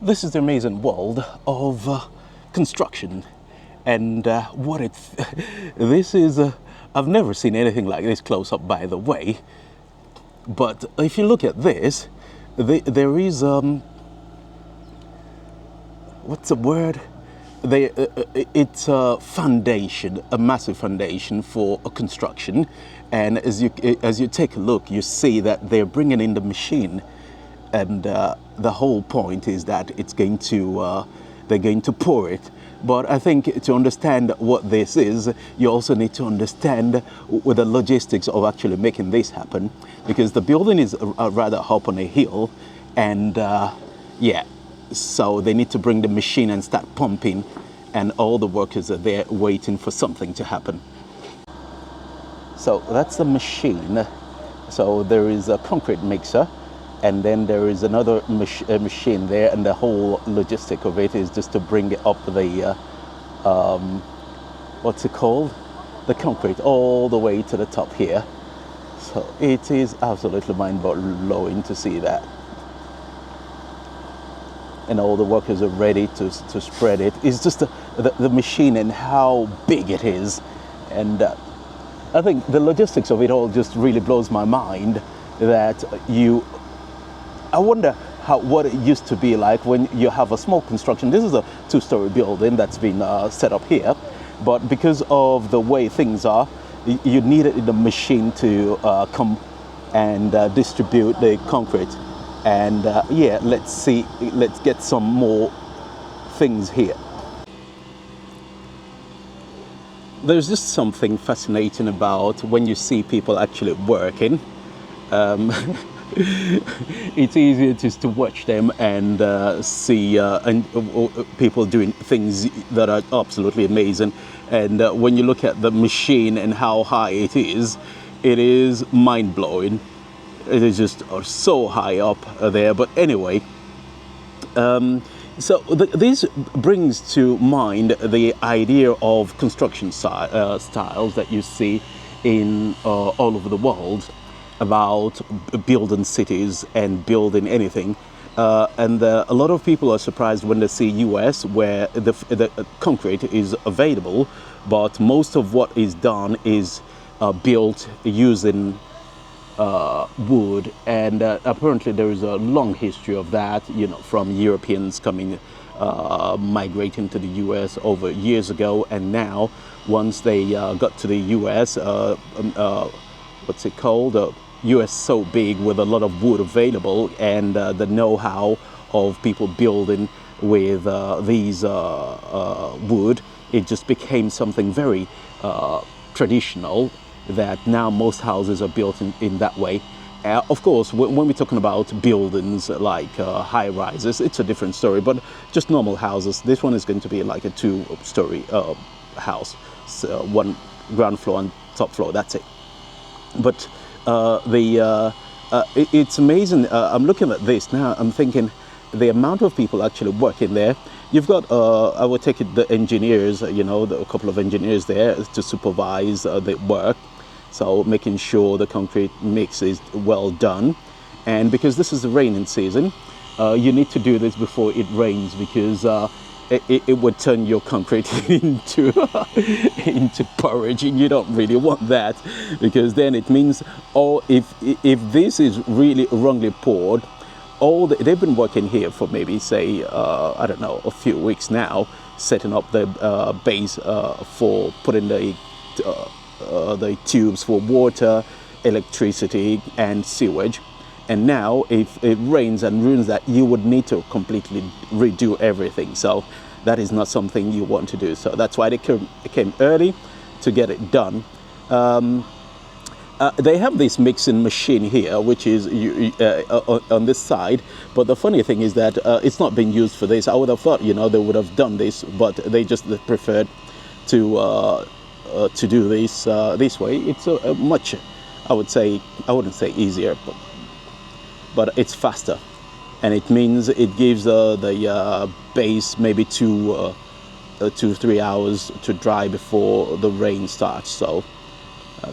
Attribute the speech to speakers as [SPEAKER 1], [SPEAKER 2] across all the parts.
[SPEAKER 1] This is the amazing world of construction, and what it. This is. I've never seen anything like this close up, by the way. But if you look at this, there is what's the word? It's a foundation, a massive foundation for a construction, and as you take a look, you see that they're bringing in the machine, and the whole point is that it's going to they're going to pour it. But I think to understand what this is, you also need to understand with the logistics of actually making this happen, because the building is rather up on a hill, and yeah, so they need to bring the machine and start pumping, and all the workers are there waiting for something to happen. So that's the machine. So there is a concrete mixer, and then there is another machine there, and the whole logistic of it is just to bring it up the what's it called, the concrete, all the way to the top here. So it is absolutely mind-blowing to see that, and all the workers are ready to spread it. It's just the machine and how big it is, and I think the logistics of it all just really blows my mind. That I wonder what it used to be like when you have a small construction. This is a two-story building that's been set up here, but because of the way things are, you needed the machine to come and distribute the concrete. And yeah, let's get some more things here. There's just something fascinating about when you see people actually working. It's easier just to watch them and see people doing things that are absolutely amazing. And when you look at the machine and how high it is mind-blowing. It is just so high up there. But anyway, so this brings to mind the idea of construction styles that you see in all over the world, about building cities and building anything. And a lot of people are surprised when they see US, where the concrete is available, but most of what is done is built using wood, and apparently there is a long history of that, from Europeans coming, migrating to the US over years ago, and now once they got to the US, what's it called? US so big with a lot of wood available, and the know-how of people building with these wood, it just became something very traditional, that now most houses are built in that way. Of course, when we're talking about buildings like high rises, it's a different story, but just normal houses, this one is going to be like a two-story house, so one ground floor and top floor, that's it. But it's amazing. I'm looking at this now, I'm thinking the amount of people actually working there. You've got, I would take it, the engineers, a couple of engineers there to supervise the work. So making sure the concrete mix is well done. And because this is the raining season, you need to do this before it rains, because it would turn your concrete into porridge, and you don't really want that, because then it means, if this is really wrongly poured, they've been working here for maybe, say, I don't know, a few weeks now, setting up the base for putting the tubes for water, electricity, and sewage. And now, if it rains and ruins that, you would need to completely redo everything. So that is not something you want to do. So that's why they came early to get it done. They have this mixing machine here, which is on this side. But the funny thing is that it's not being used for this. I would have thought, they would have done this, but they just preferred to do this this way. It's much, I wouldn't say easier, but it's faster, and it means it gives the base maybe 2-3 hours to dry before the rain starts. So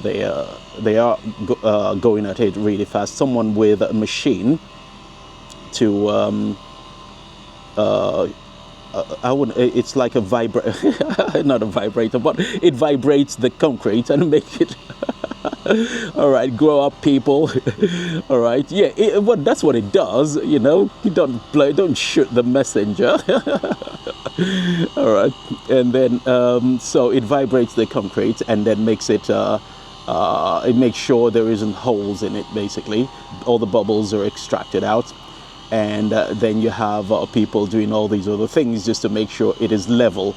[SPEAKER 1] they are going at it really fast. Someone with a machine to I wouldn't. It's like a not a vibrator, but it vibrates the concrete and make it. All right, grow up, people. All right, yeah. Well, that's what it does. You know, you don't shoot the messenger. All right, and then so it vibrates the concrete and then makes it. It makes sure there isn't holes in it. Basically, all the bubbles are extracted out. And then you have people doing all these other things just to make sure it is level.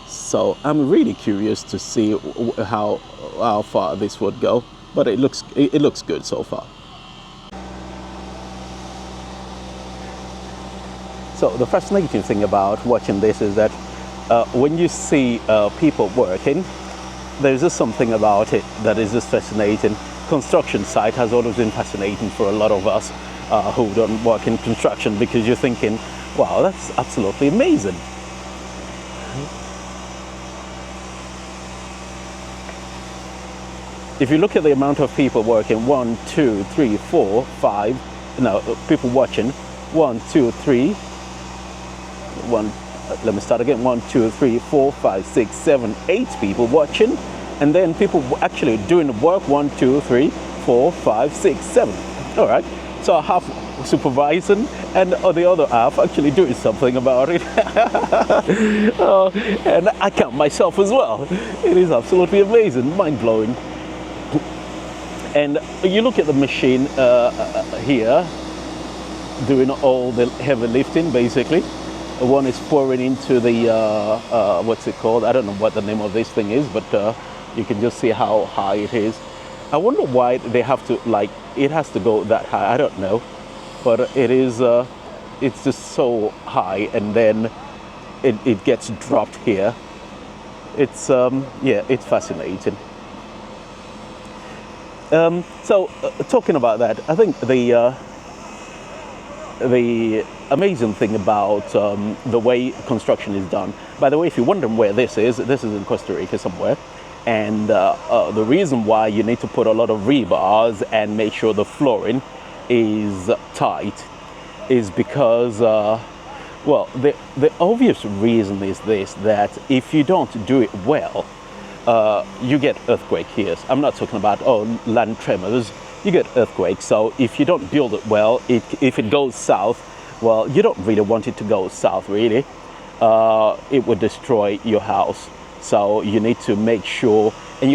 [SPEAKER 1] So I'm really curious to see how far this would go, but it looks good so far. So the fascinating thing about watching this is that when you see people working, there's just something about it that is just fascinating. Construction site has always been fascinating for a lot of us who don't work in construction, because you're thinking, wow, that's absolutely amazing. If you look at the amount of people working, 1, 2, 3, 4, 5, no, people watching, 1, 2, 3, 1, let me start again, 1, 2, 3, 4, 5, 6, 7, 8 people watching. And then people actually doing the work, 1, 2, 3, 4, 5, 6, 7. All right. So a half supervising and the other half actually doing something about it. And I count myself as well. It is absolutely amazing, mind-blowing. And you look at the machine here, doing all the heavy lifting, basically. One is pouring into the, what's it called? I don't know what the name of this thing is, but you can just see how high it is. I wonder why they have to, like, it has to go that high. I don't know, but it is, it's just so high, and then it gets dropped here. It's, yeah, it's fascinating. So talking about that, I think the amazing thing about the way construction is done. By the way, if you're wondering where this is in Costa Rica somewhere. And the reason why you need to put a lot of rebars and make sure the flooring is tight is because, well, the obvious reason is this, that if you don't do it well, you get earthquake here. I'm not talking about, land tremors. You get earthquakes. So if you don't build it well, if it goes south, well, you don't really want it to go south, really. It would destroy your house. So you need to make sure, and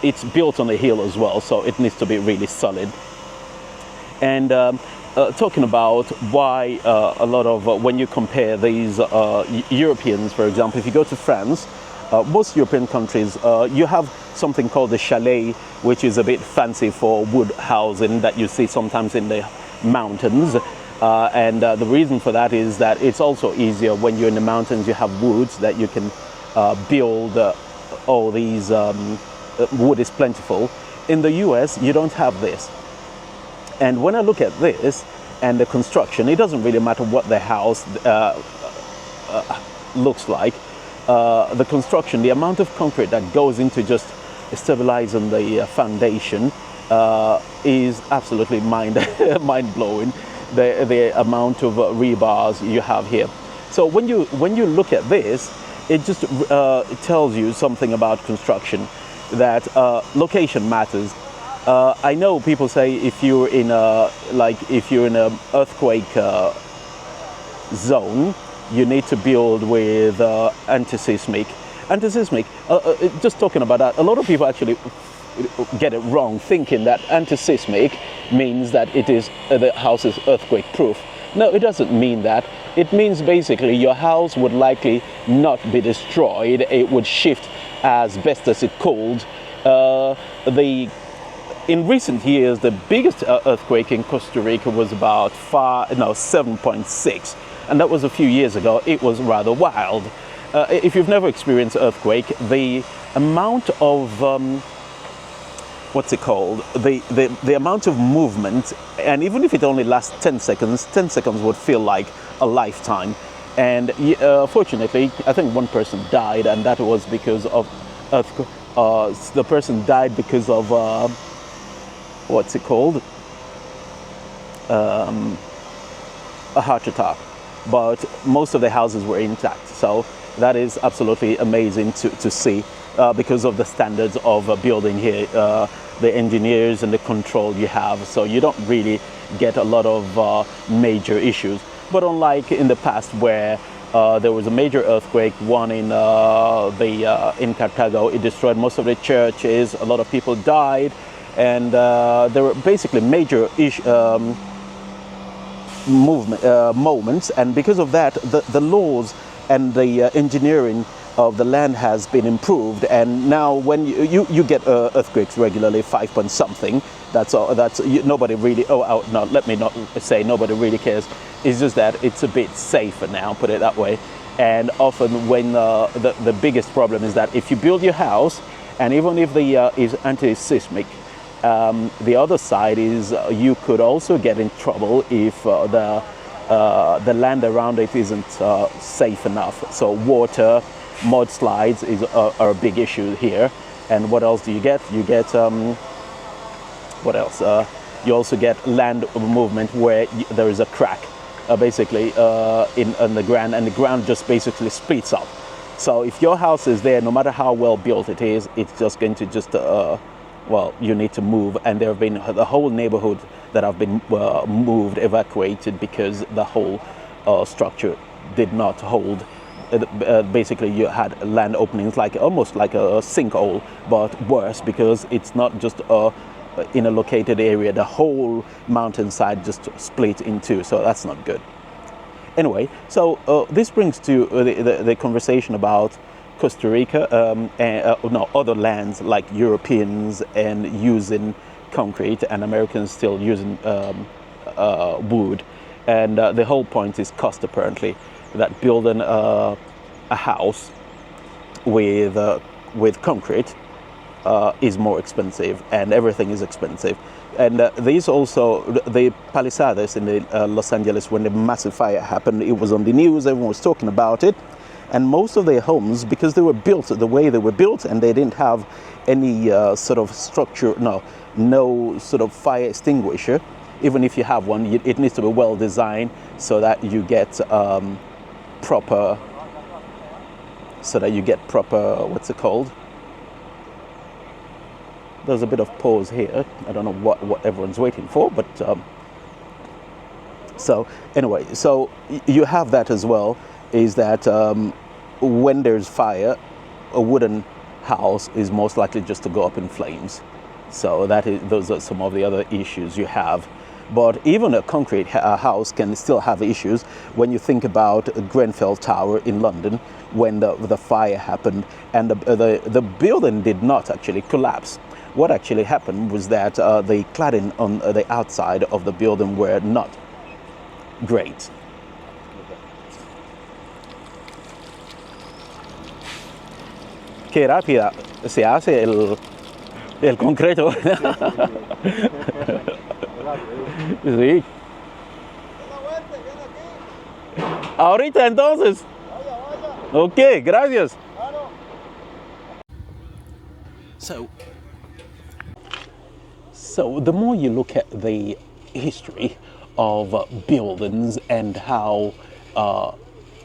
[SPEAKER 1] it's built on a hill as well, so it needs to be really solid. And talking about why a lot of, when you compare these Europeans, for example, if you go to France, most European countries, you have something called the chalet, which is a bit fancy for wood housing that you see sometimes in the mountains. And the reason for that is that it's also easier when you're in the mountains, you have woods that you can build all these, wood is plentiful. In the US, you don't have this. And when I look at this and the construction, it doesn't really matter what the house looks like. The construction, the amount of concrete that goes into just stabilizing the foundation is absolutely mind-blowing. The amount of rebars you have here. So when you look at this, it just tells you something about construction, that location matters. I know people say if you're in an earthquake zone, you need to build with anti-seismic. Just talking about that, a lot of people actually get it wrong, thinking that anti-seismic means that the house is earthquake proof. No, it doesn't mean that. It means basically your house would likely not be destroyed. It would shift as best as it could. In recent years, the biggest earthquake in Costa Rica was about 7.6, and that was a few years ago. It was rather wild. If you've never experienced an earthquake, the amount of the amount of movement, and even if it only lasts 10 seconds, 10 seconds would feel like a lifetime. And fortunately, I think one person died, and that was because of the person died because of a heart attack, but most of the houses were intact. So that is absolutely amazing to see because of the standards of building here, the engineers and the control you have. So you don't really get a lot of major issues. But unlike in the past where there was a major earthquake, one in in Cartago, it destroyed most of the churches, a lot of people died, and there were basically major moments, and because of that, the laws and the engineering of the land has been improved, and now when you get earthquakes regularly, 5 point something, nobody really, no, let me not say nobody really cares. It's just that it's a bit safer now, put it that way. And often when the biggest problem is that if you build your house, and even if the is anti-seismic, the other side is you could also get in trouble if the land around it isn't safe enough. So water, mudslides are a big issue here. And what else do you get? You get what else? You also get land movement where there is a crack, basically in the ground, and the ground just basically splits up. So if your house is there, no matter how well built it is, it's just going to just well, you need to move. And there have been the whole neighborhood that have been moved, evacuated, because the whole structure did not hold. Basically, you had land openings almost like a sinkhole, but worse because it's not just in a located area. The whole mountainside just split in two, so that's not good. Anyway, so this brings to the conversation about Costa Rica and other lands like Europeans and using concrete, and Americans still using wood. And the whole point is cost, apparently, that building a house with concrete is more expensive, and everything is expensive. And these also, the Palisades in Los Angeles, when the massive fire happened, it was on the news, everyone was talking about it. And most of their homes, because they were built the way they were built, and they didn't have any sort of structure, no sort of fire extinguisher. Even if you have one, it needs to be well designed so that you get proper, what's it called? There's a bit of pause here. I don't know what everyone's waiting for, but so anyway, so you have that as well, is that when there's fire, a wooden house is most likely just to go up in flames. So those are some of the other issues you have. But even a concrete house can still have issues. When you think about Grenfell Tower in London, when the fire happened, and the building did not actually collapse. What actually happened was that the cladding on the outside of the building were not great. Qué rápida se hace el concreto. Sí. Ahorita entonces. Ok, gracias. So the more you look at the history of buildings and how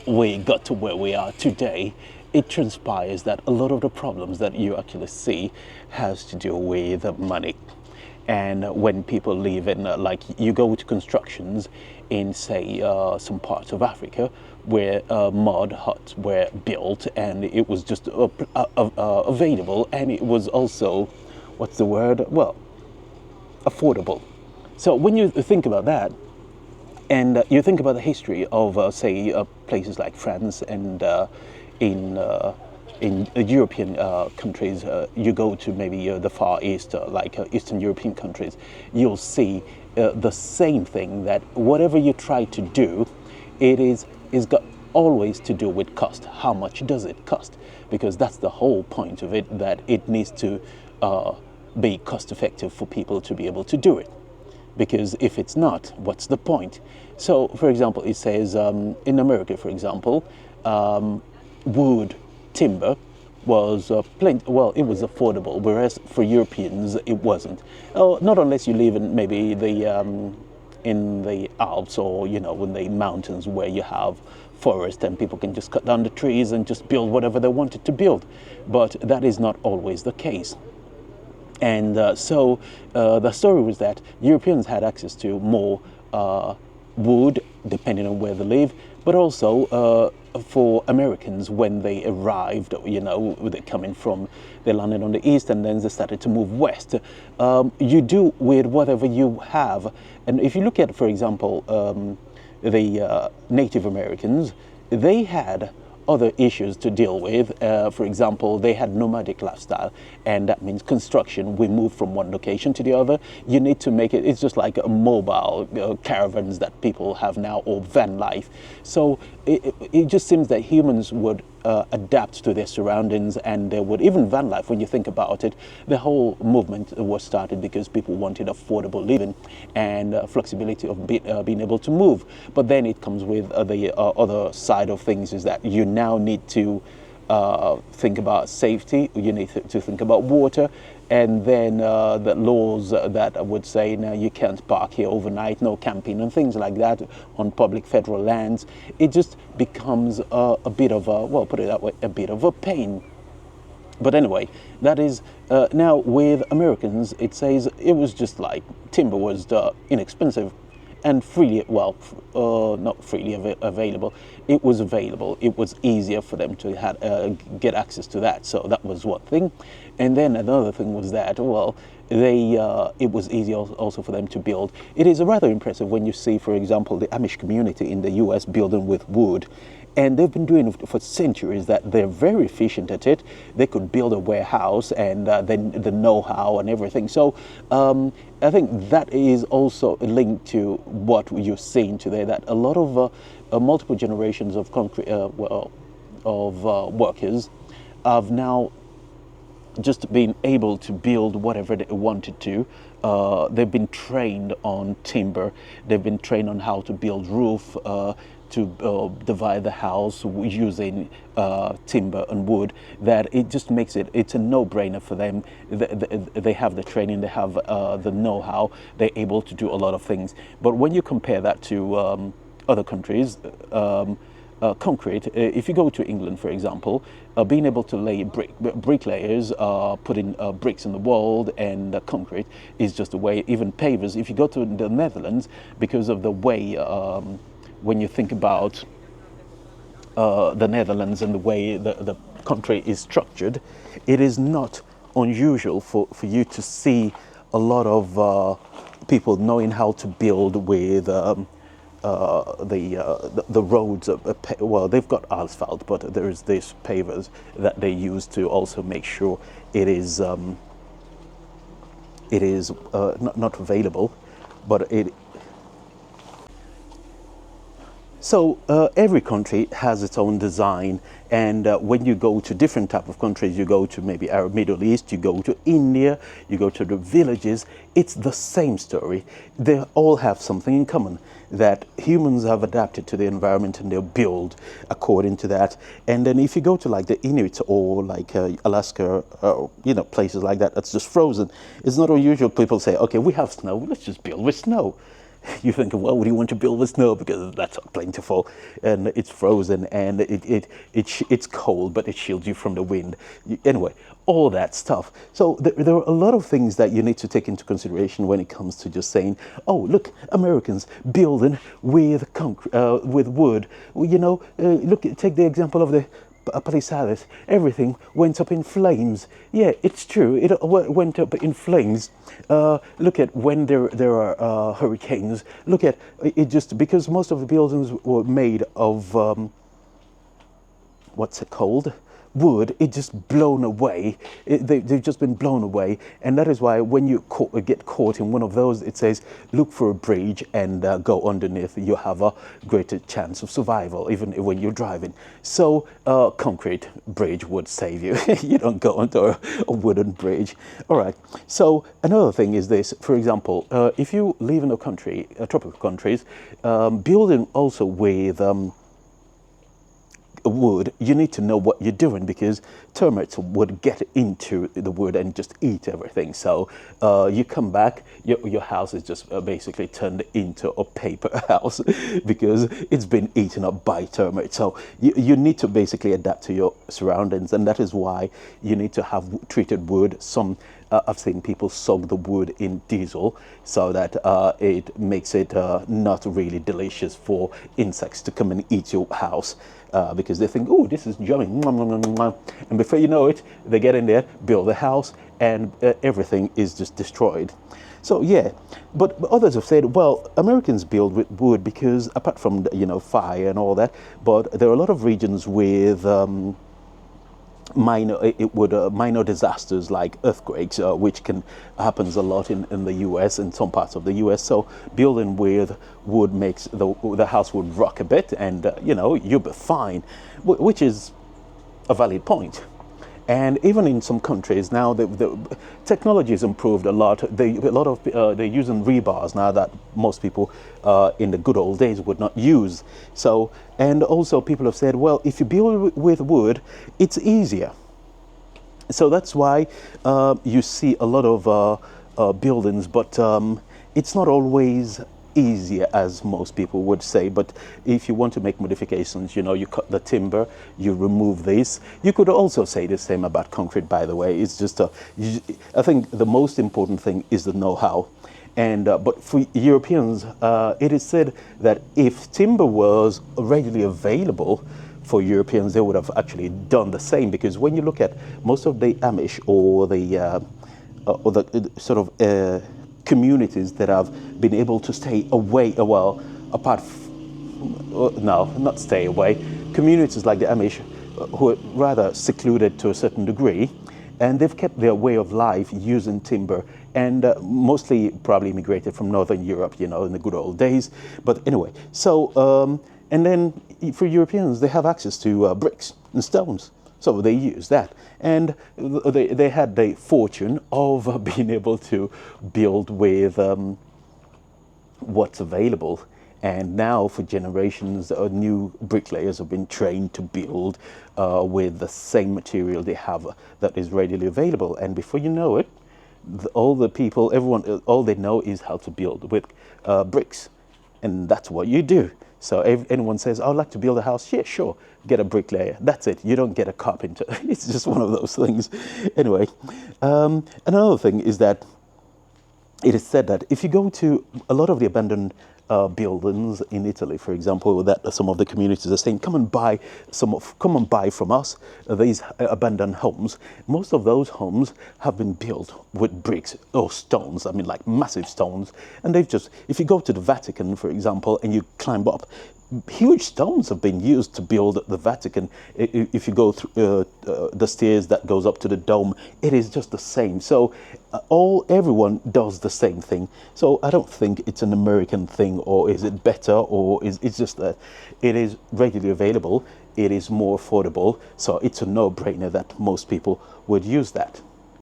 [SPEAKER 1] we got to where we are today, it transpires that a lot of the problems that you actually see has to do with money. And when people live in, like you go to constructions in, say, some parts of Africa where mud huts were built, and it was just available, and it was also, what's the word? Well, affordable. So when you think about that, and you think about the history of, say, places like France and in European countries, you go to maybe the Far East, like Eastern European countries, you'll see the same thing, that whatever you try to do, is got always to do with cost. How much does it cost? Because that's the whole point of it, that it needs to be cost effective for people to be able to do it. Because if it's not, what's the point? So, for example, it says in America, for example, wood, timber was it was affordable, whereas for Europeans it wasn't. Not unless you live in maybe the in the Alps, or in the mountains where you have forest and people can just cut down the trees and just build whatever they wanted to build. But that is not always the case. And so the story was that Europeans had access to more wood, depending on where they live, but also for Americans, when they arrived, they're coming from, they landed on the east and then they started to move west. You do with whatever you have. And if you look at, for example, the Native Americans, they had other issues to deal with. For example, they had nomadic lifestyle, and that means construction. We move from one location to the other. You need to make it, it's just like a mobile caravans that people have now, or van life. So it just seems that humans would adapt to their surroundings, and they would, even van life, when you think about it, the whole movement was started because people wanted affordable living and flexibility of being able to move. But then it comes with the other side of things, is that you now need to think about safety, you need to think about water, and then the laws that would say, now you can't park here overnight, no camping and things like that on public federal lands. It just becomes a bit of a, well, put it that way, a bit of a pain. But anyway, that is, now with Americans, it says it was just like timber was inexpensive and freely, well, not freely available. It was available. It was easier for them to get access to that. So that was one thing. And then another thing was that, well, it was easier also for them to build. It is rather impressive when you see, for example, the Amish community in the US building with wood. And they've been doing it for centuries, that they're very efficient at it. They could build a warehouse, and then the know-how and everything. So I think that is also linked to what you're seeing today, that a lot of multiple generations of concrete workers have now just been able to build whatever they wanted to. They've been trained on timber. They've been trained on how to build roof, to divide the house using timber and wood, that it just makes it's a no-brainer for them. They have the training, they have the know-how, they're able to do a lot of things. But when you compare that to other countries, concrete, if you go to England, for example, being able to lay bricklayers putting bricks in the wall and concrete is just the way. Even pavers, if you go to the Netherlands, because of the way, when you think about the Netherlands and the way the country is structured, it is not unusual for you to see a lot of people knowing how to build with the roads. Well, they've got asphalt, but there's these pavers that they use to also make sure it is not available, but it. So every country has its own design, and when you go to different type of countries, you go to maybe Arab Middle East, you go to India, you go to the villages, it's the same story. They all have something in common, that humans have adapted to the environment and they'll build according to that. And then if you go to like the Inuit or like Alaska, places like that, that's just frozen, it's not unusual. People say, okay, we have snow, let's just build with snow. You think, well, would you want to build with snow, because that's plentiful and it's frozen and it's cold, but it shields you from the wind. Anyway, all that stuff. So there are a lot of things that you need to take into consideration when it comes to just saying, oh, look, Americans building with with wood. Look, take the example of the Palisades. Everything went up in flames. Yeah, it's true. It went up in flames. Look at when there are hurricanes. Look at it, just because most of the buildings were made of what's it called? Wood. It just blown away. They've just been blown away, and that is why when you get caught in one of those, it says look for a bridge and go underneath. You have a greater chance of survival, even when you're driving. So concrete bridge would save you. You don't go onto a wooden bridge. All right. So another thing is this. For example, if you live in a country, tropical countries, building also with wood, you need to know what you're doing, because termites would get into the wood and just eat everything. So you come back, your house is just basically turned into a paper house because it's been eaten up by termites. So you need to basically adapt to your surroundings, and that is why you need to have treated wood. I've seen people soak the wood in diesel so that it makes it not really delicious for insects to come and eat your house, because they think, oh, this is yummy. And before you know it, they get in there, build a house, and everything is just destroyed. So yeah, but others have said, well, Americans build with wood because apart from fire and all that, but there are a lot of regions with minor disasters like earthquakes, which can happens a lot in the US, in some parts of the US. So building with wood makes the house would rock a bit, and you'll be fine, which is a valid point. And even in some countries now, the technology has improved a lot. They're using rebars now that most people in the good old days would not use. So, and also people have said, well, if you build with wood, it's easier. So that's why you see a lot of buildings, but it's not always easier as most people would say. But if you want to make modifications, you cut the timber, you remove this. You could also say the same about concrete, by the way. It's just I think the most important thing is the know-how. And but for Europeans, it is said that if timber was readily available for Europeans, they would have actually done the same, because when you look at most of the Amish or the sort of communities that have been able to stay away, well, no, not stay away, communities like the Amish who are rather secluded to a certain degree, and they've kept their way of life using timber, and mostly probably immigrated from Northern Europe, in the good old days. But anyway, so, and then for Europeans, they have access to bricks and stones. So they use that, and they had the fortune of being able to build with what's available. And now for generations, new bricklayers have been trained to build with the same material they have that is readily available. And before you know it, everyone, all they know is how to build with bricks. And that's what you do. So if anyone says, I'd like to build a house, yeah, sure, get a bricklayer. That's it. You don't get a carpenter. It's just one of those things. Anyway, another thing is that it is said that if you go to a lot of the abandoned buildings in Italy, for example, that some of the communities are saying, come and buy from us these abandoned homes. Most of those homes have been built with bricks or stones. I mean, like massive stones. And they've just, if you go to the Vatican, for example, and you climb up, huge stones have been used to build the Vatican. If you go through the stairs that goes up to the dome, it is just the same. So everyone does the same thing. So I don't think it's an American thing, or is it better, or it's just that it is readily available, it is more affordable, so it's a no-brainer that most people would use that.